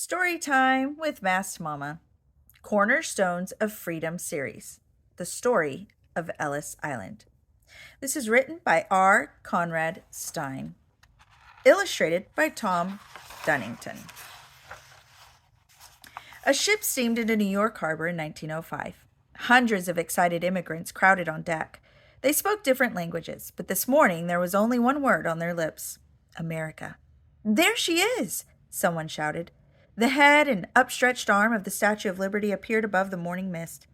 Story time with Masked Mama. Cornerstones of Freedom Series. The story of Ellis Island. This is written by R. Conrad Stein. Illustrated by Tom Dunnington. A ship steamed into New York Harbor in 1905. Hundreds of excited immigrants crowded on deck. They spoke different languages, but this morning there was only one word on their lips: America. "There she is!" someone shouted. The head and upstretched arm of the Statue of Liberty appeared above the morning mist.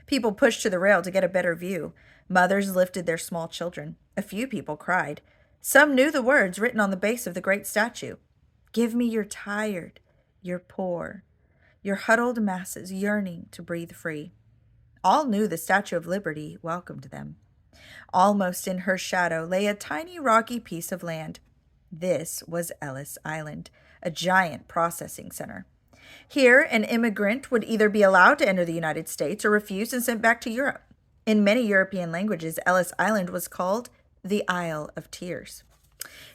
People pushed to the rail to get a better view. Mothers lifted their small children. A few people cried. Some knew the words written on the base of the great statue. "Give me your tired, your poor, your huddled masses yearning to breathe free." All knew the Statue of Liberty welcomed them. Almost in her shadow lay a tiny rocky piece of land. This was Ellis Island, a giant processing center. Here, an immigrant would either be allowed to enter the United States or refused and sent back to Europe. In many European languages, Ellis Island was called the Isle of Tears.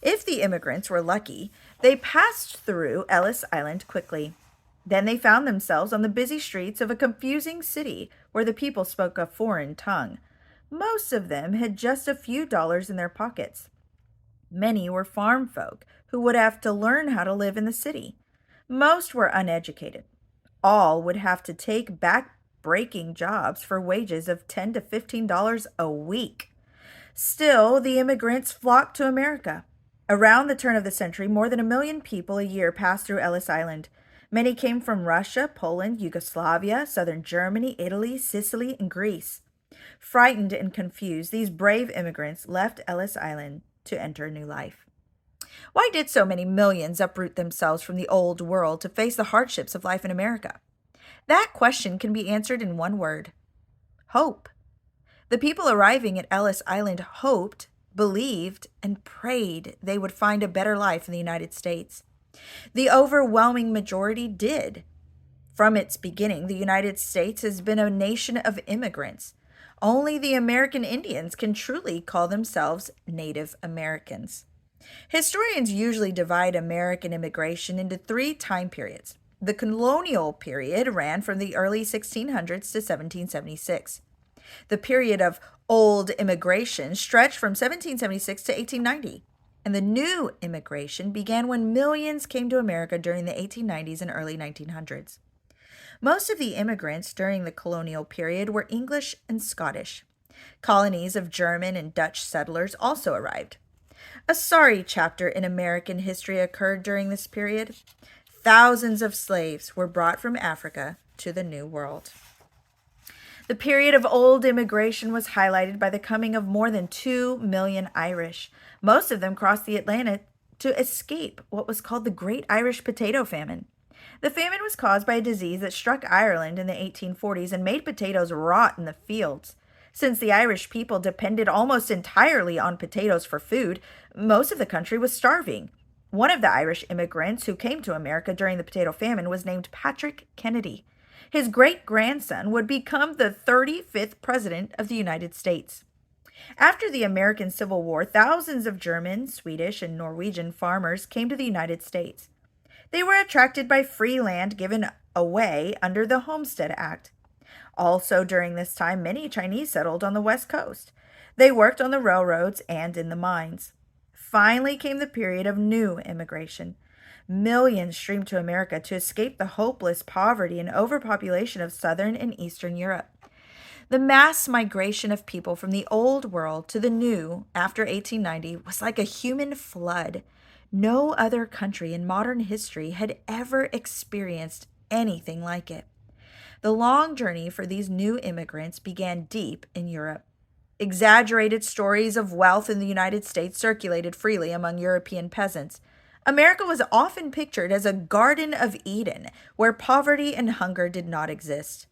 If the immigrants were lucky, they passed through Ellis Island quickly. Then they found themselves on the busy streets of a confusing city where the people spoke a foreign tongue. Most of them had just a few dollars in their pockets. Many were farm folk who would have to learn how to live in the city. Most were uneducated. All would have to take back-breaking jobs for wages of $10 to $15 a week. Still, the immigrants flocked to America. Around the turn of the century, more than 1 million people a year passed through Ellis Island. Many came from Russia, Poland, Yugoslavia, southern Germany, Italy, Sicily, and Greece. Frightened and confused, these brave immigrants left Ellis Island to enter a new life. Why did so many millions uproot themselves from the old world to face the hardships of life in America? That question can be answered in one word: hope. The people arriving at Ellis Island hoped, believed, and prayed they would find a better life in the United States. The overwhelming majority did. From its beginning, the United States has been a nation of immigrants. Only the American Indians can truly call themselves Native Americans. Historians usually divide American immigration into 3 time periods. The colonial period ran from the early 1600s to 1776. The period of old immigration stretched from 1776 to 1890. And the new immigration began when millions came to America during the 1890s and early 1900s. Most of the immigrants during the colonial period were English and Scottish. Colonies of German and Dutch settlers also arrived. A sorry chapter in American history occurred during this period. Thousands of slaves were brought from Africa to the New World. The period of old immigration was highlighted by the coming of more than 2 million Irish. Most of them crossed the Atlantic to escape what was called the Great Irish Potato Famine. The famine was caused by a disease that struck Ireland in the 1840s and made potatoes rot in the fields. Since the Irish people depended almost entirely on potatoes for food, most of the country was starving. One of the Irish immigrants who came to America during the potato famine was named Patrick Kennedy. His great-grandson would become the 35th president of the United States. After the American Civil War, thousands of German, Swedish, and Norwegian farmers came to the United States. They were attracted by free land given away under the Homestead Act. Also during this time, many Chinese settled on the West Coast. They worked on the railroads and in the mines. Finally came the period of new immigration. Millions streamed to America to escape the hopeless poverty and overpopulation of Southern and Eastern Europe. The mass migration of people from the old world to the new after 1890 was like a human flood. No other country in modern history had ever experienced anything like it. The long journey for these new immigrants began deep in Europe. Exaggerated stories of wealth in the United States circulated freely among European peasants. America was often pictured as a Garden of Eden, where poverty and hunger did not exist.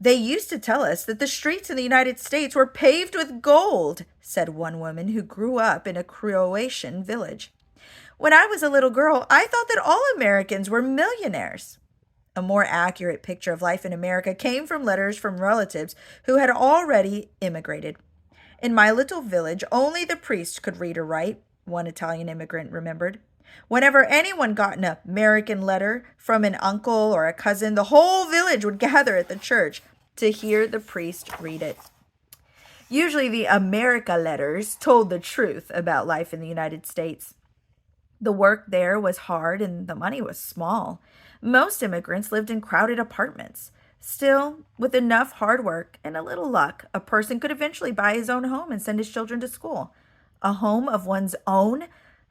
"They used to tell us that the streets in the United States were paved with gold," said one woman who grew up in a Croatian village. "When I was a little girl, I thought that all Americans were millionaires." A more accurate picture of life in America came from letters from relatives who had already immigrated. "In my little village, only the priest could read or write," one Italian immigrant remembered. Whenever anyone got an American letter from an uncle or a cousin, the whole village would gather at the church to hear the priest read it. Usually, the America letters told the truth about life in the United States. The work there was hard and the money was small. Most immigrants lived in crowded apartments. Still, with enough hard work and a little luck, a person could eventually buy his own home and send his children to school. A home of one's own?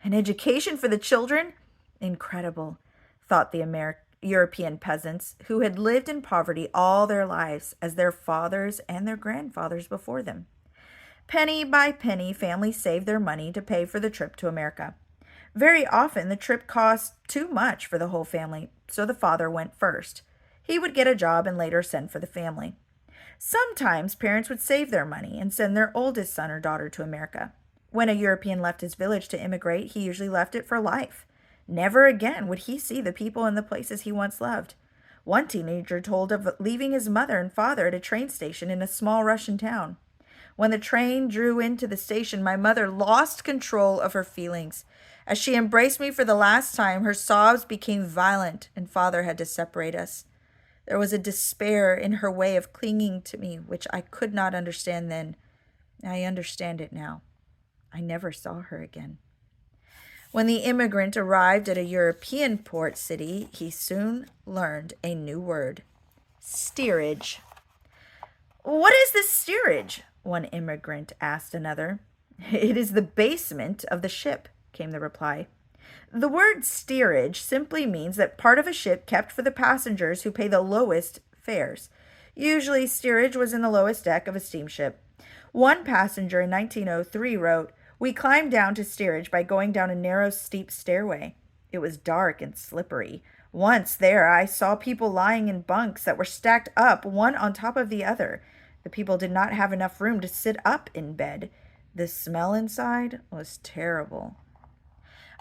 An education for the children? Incredible, thought the European peasants who had lived in poverty all their lives as their fathers and their grandfathers before them. Penny by penny, families saved their money to pay for the trip to America. Very often, the trip cost too much for the whole family, so the father went first. He would get a job and later send for the family. Sometimes parents would save their money and send their oldest son or daughter to America. When a European left his village to immigrate, he usually left it for life. Never again would he see the people and the places he once loved. One teenager told of leaving his mother and father at a train station in a small Russian town. When the train drew into the station, my mother lost control of her feelings. As she embraced me for the last time, her sobs became violent, and father had to separate us. There was a despair in her way of clinging to me, which I could not understand then. I understand it now. I never saw her again. When the immigrant arrived at a European port city, he soon learned a new word: steerage. "What is the steerage?" one immigrant asked another. "It is the basement of the ship," came the reply. The word steerage simply means that part of a ship kept for the passengers who pay the lowest fares. Usually, steerage was in the lowest deck of a steamship. One passenger in 1903 wrote, "We climbed down to steerage by going down a narrow, steep stairway. It was dark and slippery. Once there, I saw people lying in bunks that were stacked up one on top of the other. The people did not have enough room to sit up in bed. The smell inside was terrible."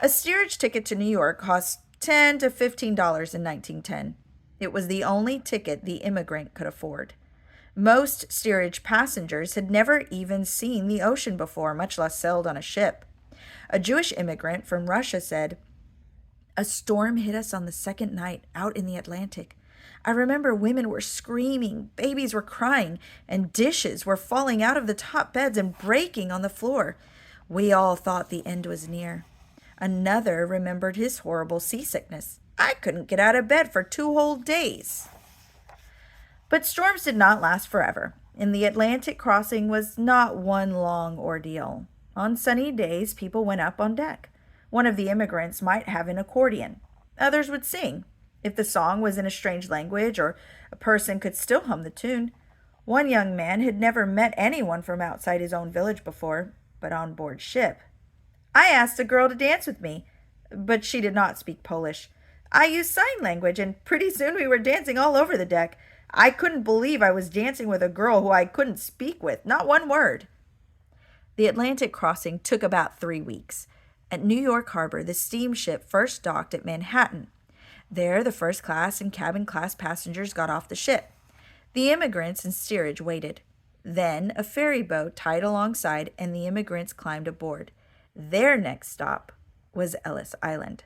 A steerage ticket to New York cost $10 to $15 in 1910. It was the only ticket the immigrant could afford. Most steerage passengers had never even seen the ocean before, much less sailed on a ship. A Jewish immigrant from Russia said, "A storm hit us on the second night out in the Atlantic. I remember women were screaming, babies were crying, and dishes were falling out of the top beds and breaking on the floor. We all thought the end was near." Another remembered his horrible seasickness. "I couldn't get out of bed for 2 whole days." But storms did not last forever, and the Atlantic crossing was not one long ordeal. On sunny days, people went up on deck. One of the immigrants might have an accordion. Others would sing. If the song was in a strange language or a person could still hum the tune. One young man had never met anyone from outside his own village before, but on board ship. I asked a girl to dance with me, but she did not speak Polish. I used sign language, and pretty soon we were dancing all over the deck. I couldn't believe I was dancing with a girl who I couldn't speak with, not one word. The Atlantic crossing took about 3 weeks. At New York Harbor, the steamship first docked at Manhattan. There, the first class and cabin class passengers got off the ship. The immigrants in steerage waited. Then a ferry boat tied alongside, and the immigrants climbed aboard. Their next stop was Ellis Island.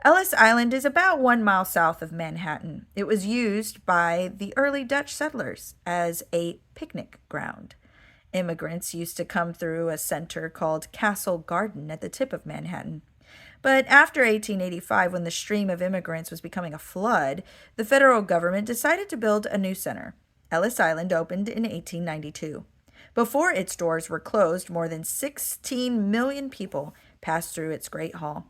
Ellis Island is about 1 mile south of Manhattan. It was used by the early Dutch settlers as a picnic ground. Immigrants used to come through a center called Castle Garden at the tip of Manhattan. But after 1885, when the stream of immigrants was becoming a flood, the federal government decided to build a new center. Ellis Island opened in 1892. Before its doors were closed, more than 16 million people passed through its great hall.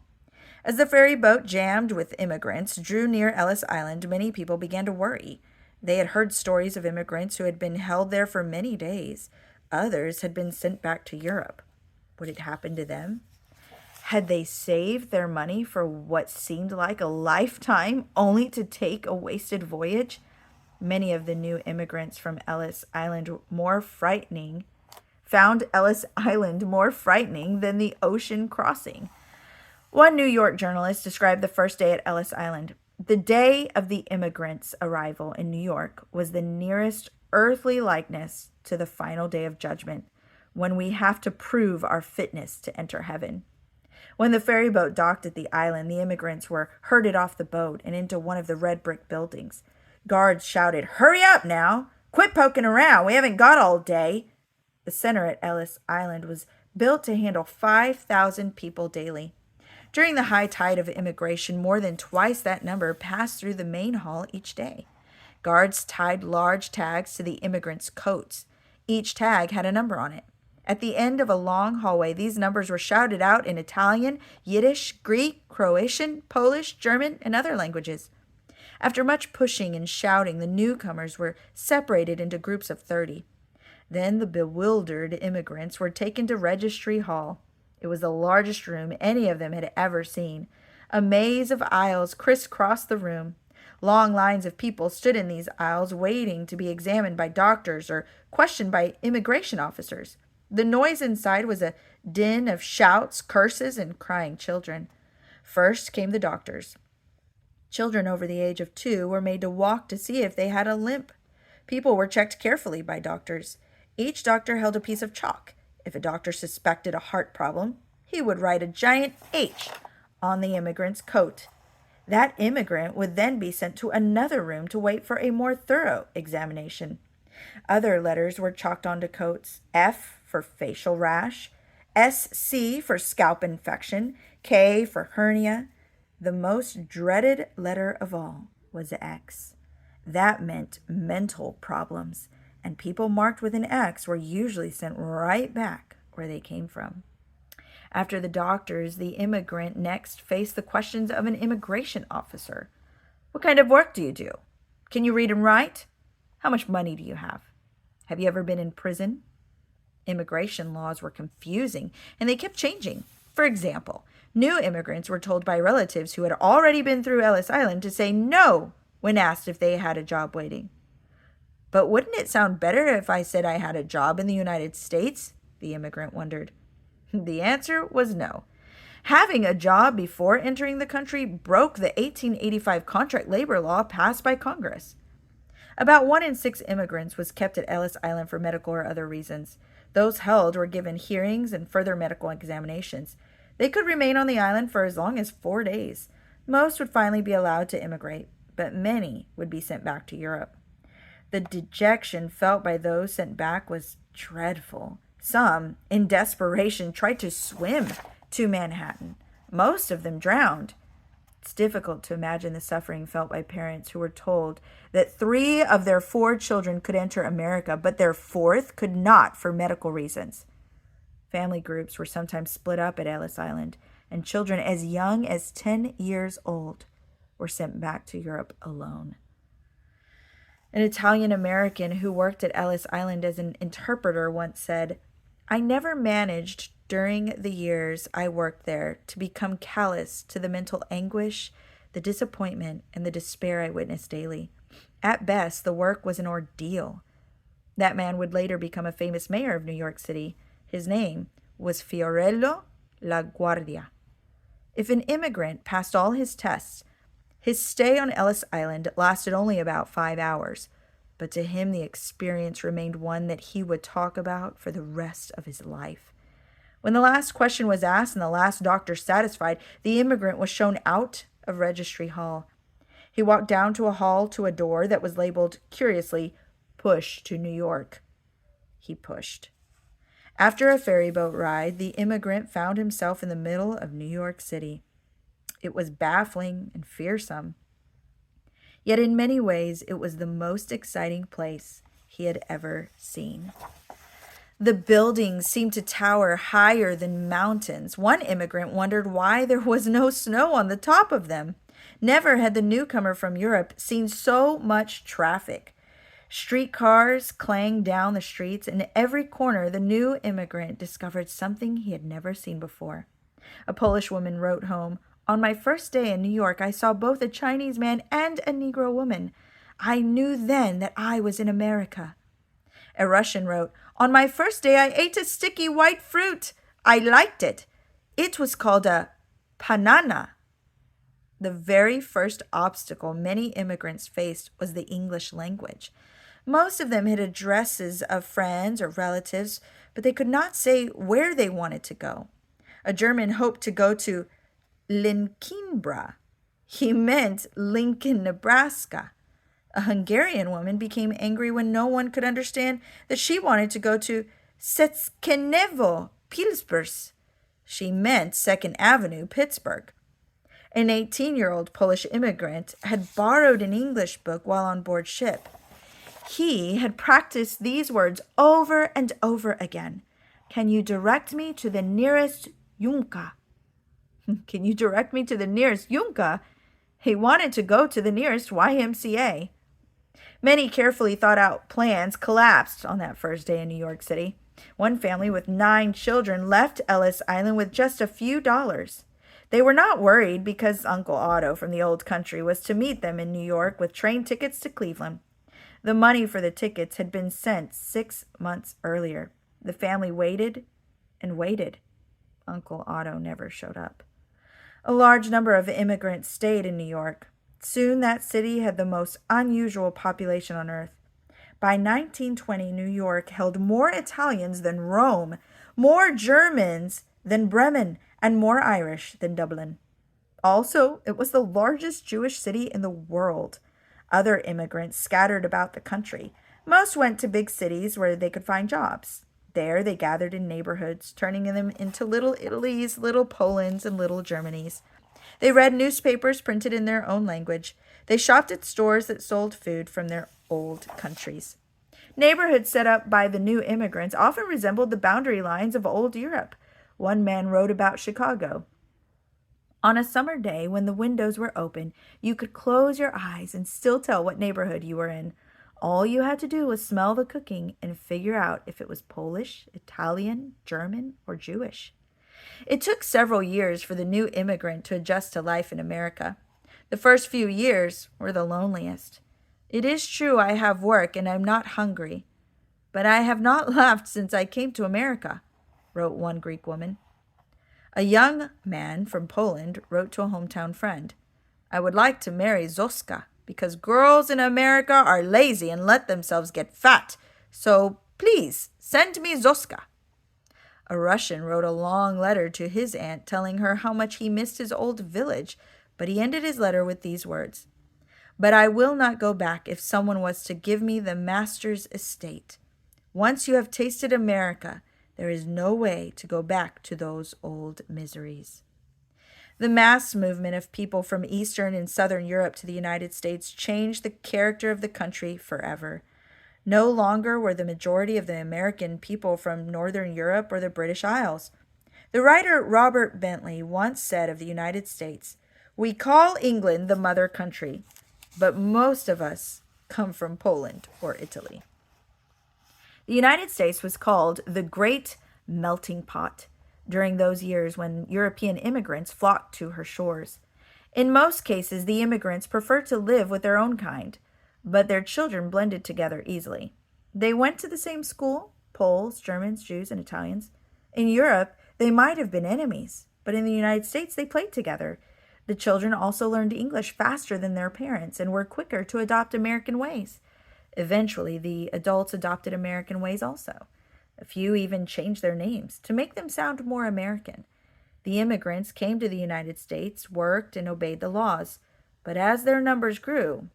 As the ferry boat jammed with immigrants drew near Ellis Island, many people began to worry. They had heard stories of immigrants who had been held there for many days. Others had been sent back to Europe. Would it happen to them? Had they saved their money for what seemed like a lifetime only to take a wasted voyage? Many of the new immigrants from Ellis Island found Ellis Island more frightening than the ocean crossing. One New York journalist described the first day at Ellis Island. The day of the immigrants' arrival in New York was the nearest earthly likeness to the final day of judgment, when we have to prove our fitness to enter heaven. When the ferry boat docked at the island, the immigrants were herded off the boat and into one of the red brick buildings. Guards shouted, "Hurry up now! Quit poking around! We haven't got all day!" The center at Ellis Island was built to handle 5,000 people daily. During the high tide of immigration, more than twice that number passed through the main hall each day. Guards tied large tags to the immigrants' coats. Each tag had a number on it. At the end of a long hallway, these numbers were shouted out in Italian, Yiddish, Greek, Croatian, Polish, German, and other languages. After much pushing and shouting, the newcomers were separated into groups of 30. Then the bewildered immigrants were taken to Registry Hall. It was the largest room any of them had ever seen. A maze of aisles crisscrossed the room. Long lines of people stood in these aisles waiting to be examined by doctors or questioned by immigration officers. The noise inside was a din of shouts, curses, and crying children. First came the doctors. Children over the age of 2 were made to walk to see if they had a limp. People were checked carefully by doctors. Each doctor held a piece of chalk. If a doctor suspected a heart problem, he would write a giant H on the immigrant's coat. That immigrant would then be sent to another room to wait for a more thorough examination. Other letters were chalked onto coats: F for facial rash, SC for scalp infection, K for hernia. The most dreaded letter of all was X. That meant mental problems, and people marked with an X were usually sent right back where they came from. After the doctors, the immigrant next faced the questions of an immigration officer. What kind of work do you do? Can you read and write? How much money do you have? Have you ever been in prison? Immigration laws were confusing, and they kept changing. For example, new immigrants were told by relatives who had already been through Ellis Island to say no when asked if they had a job waiting. But wouldn't it sound better if I said I had a job in the United States? The immigrant wondered. The answer was no. Having a job before entering the country broke the 1885 contract labor law passed by Congress. About 1 in 6 immigrants was kept at Ellis Island for medical or other reasons. Those held were given hearings and further medical examinations. They could remain on the island for as long as 4 days. Most would finally be allowed to immigrate, but many would be sent back to Europe. The dejection felt by those sent back was dreadful. Some, in desperation, tried to swim to Manhattan. Most of them drowned. It's difficult to imagine the suffering felt by parents who were told that 3 of their 4 children could enter America, but their 4th could not for medical reasons. Family groups were sometimes split up at Ellis Island, and children as young as 10 years old were sent back to Europe alone. An Italian American who worked at Ellis Island as an interpreter once said, "I never managed during the years I worked there to become callous to the mental anguish, the disappointment, and the despair I witnessed daily. At best, the work was an ordeal." That man would later become a famous mayor of New York City. His name was Fiorello LaGuardia. If an immigrant passed all his tests, his stay on Ellis Island lasted only about 5 hours, but to him the experience remained one that he would talk about for the rest of his life. When the last question was asked and the last doctor satisfied, the immigrant was shown out of Registry Hall. He walked down to a hall to a door that was labeled, curiously, "Push to New York." He pushed. After a ferry boat ride, the immigrant found himself in the middle of New York City. It was baffling and fearsome. Yet in many ways, it was the most exciting place he had ever seen. The buildings seemed to tower higher than mountains. One immigrant wondered why there was no snow on the top of them. Never had the newcomer from Europe seen so much traffic. Streetcars clanged down the streets, and at every corner the new immigrant discovered something he had never seen before. A Polish woman wrote home, "On my first day in New York, I saw both a Chinese man and a Negro woman. I knew then that I was in America." A Russian wrote, "On my first day, I ate a sticky white fruit. I liked it. It was called a banana." The very first obstacle many immigrants faced was the English language. Most of them had addresses of friends or relatives, but they could not say where they wanted to go. A German hoped to go to Lincolnboro. He meant Lincoln, Nebraska. A Hungarian woman became angry when no one could understand that she wanted to go to Setskenevo, Pillsbury. She meant 2nd Avenue, Pittsburgh. An 18-year-old Polish immigrant had borrowed an English book while on board ship. He had practiced these words over and over again. Can you direct me to the nearest Junka? Can you direct me to the nearest Junka? He wanted to go to the nearest YMCA. Many carefully thought out plans collapsed on that first day in New York City. One family with 9 children left Ellis Island with just a few dollars. They were not worried because Uncle Otto from the old country was to meet them in New York with train tickets to Cleveland. The money for the tickets had been sent 6 months earlier. The family waited and waited. Uncle Otto never showed up. A large number of immigrants stayed in New York. Soon that city had the most unusual population on earth. By 1920, New York held more Italians than Rome, more Germans than Bremen, and more Irish than Dublin. Also, it was the largest Jewish city in the world. Other immigrants scattered about the country. Most went to big cities where they could find jobs. There they gathered in neighborhoods, turning them into little Italys, little Polands, and little Germanys. They read newspapers printed in their own language. They shopped at stores that sold food from their old countries. Neighborhoods set up by the new immigrants often resembled the boundary lines of old Europe. One man wrote about Chicago. On a summer day when the windows were open, you could close your eyes and still tell what neighborhood you were in. All you had to do was smell the cooking and figure out if it was Polish, Italian, German, or Jewish. It took several years for the new immigrant to adjust to life in America. The first few years were the loneliest. It is true I have work and I'm not hungry, but I have not laughed since I came to America, wrote one Greek woman. A young man from Poland wrote to a hometown friend, I would like to marry Zoska because girls in America are lazy and let themselves get fat. So please send me Zoska. A Russian wrote a long letter to his aunt telling her how much he missed his old village, but he ended his letter with these words, But I will not go back if someone was to give me the master's estate. Once you have tasted America, there is no way to go back to those old miseries. The mass movement of people from Eastern and Southern Europe to the United States changed the character of the country forever. No longer were the majority of the American people from Northern Europe or the British Isles. The writer Robert Bentley once said of the United States, We call England the mother country, but most of us come from Poland or Italy. The United States was called the Great Melting Pot during those years when European immigrants flocked to her shores. In most cases, the immigrants preferred to live with their own kind, but their children blended together easily. They went to the same school, Poles, Germans, Jews, and Italians. In Europe, they might have been enemies, but in the United States, they played together. The children also learned English faster than their parents and were quicker to adopt American ways. Eventually, the adults adopted American ways also. A few even changed their names to make them sound more American. The immigrants came to the United States, worked, and obeyed the laws. But as their numbers grew,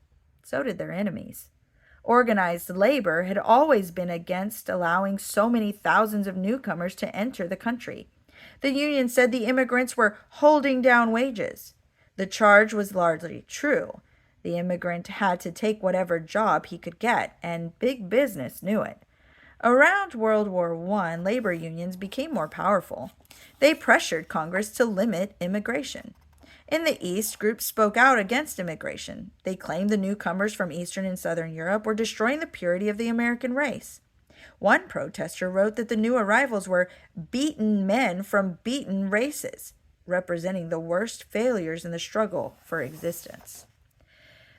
so did their enemies. Organized labor had always been against allowing so many thousands of newcomers to enter the country. The union said the immigrants were holding down wages. The charge was largely true. The immigrant had to take whatever job he could get, and big business knew it. Around World War I, labor unions became more powerful. They pressured Congress to limit immigration. In the East, groups spoke out against immigration. They claimed the newcomers from Eastern and Southern Europe were destroying the purity of the American race. One protester wrote that the new arrivals were beaten men from beaten races, representing the worst failures in the struggle for existence.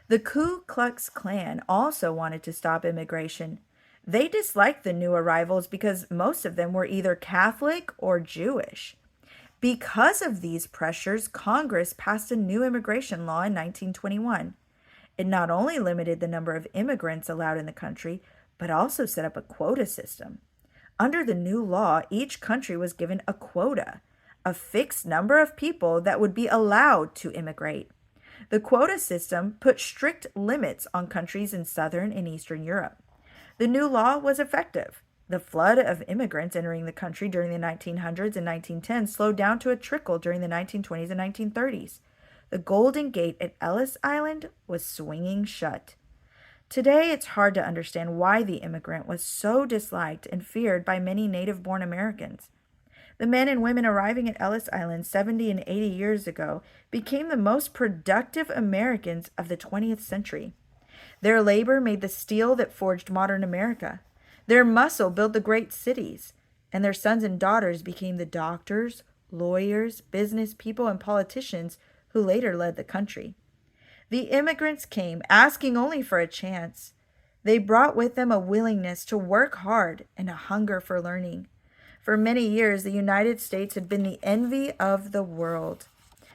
The Ku Klux Klan also wanted to stop immigration. They disliked the new arrivals because most of them were either Catholic or Jewish. Because of these pressures, Congress passed a new immigration law in 1921. It not only limited the number of immigrants allowed in the country, but also set up a quota system. Under the new law, each country was given a quota. a fixed number of people that would be allowed to immigrate. The quota system put strict limits on countries in Southern and Eastern Europe. The new law was effective. The flood of immigrants entering the country during the 1900s and 1910s slowed down to a trickle during the 1920s and 1930s. The Golden Gate at Ellis Island was swinging shut. Today, it's hard to understand why the immigrant was so disliked and feared by many native-born Americans. The men and women arriving at Ellis Island 70 and 80 years ago became the most productive Americans of the 20th century. Their labor made the steel that forged modern America. Their muscle built the great cities, and their sons and daughters became the doctors, lawyers, business people, and politicians who later led the country. The immigrants came asking only for a chance. They brought with them a willingness to work hard and a hunger for learning. For many years, the United States had been the envy of the world,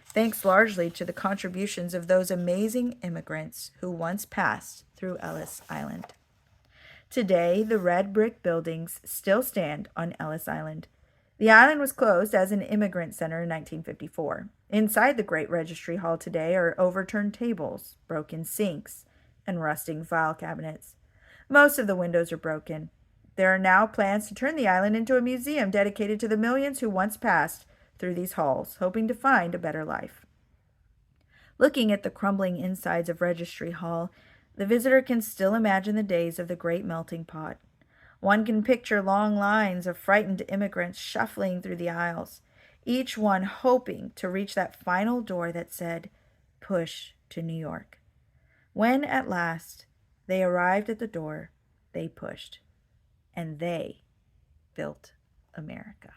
thanks largely to the contributions of those amazing immigrants who once passed through Ellis Island. Today, the red brick buildings still stand on Ellis Island. The island was closed as an immigrant center in 1954. Inside the Great Registry Hall today are overturned tables, broken sinks, and rusting file cabinets. Most of the windows are broken. There are now plans to turn the island into a museum dedicated to the millions who once passed through these halls, hoping to find a better life. Looking at the crumbling insides of Registry Hall, the visitor can still imagine the days of the great melting pot. One can picture long lines of frightened immigrants shuffling through the aisles, each one hoping to reach that final door that said, "Push to New York." When at last they arrived at the door, they pushed, and they built America.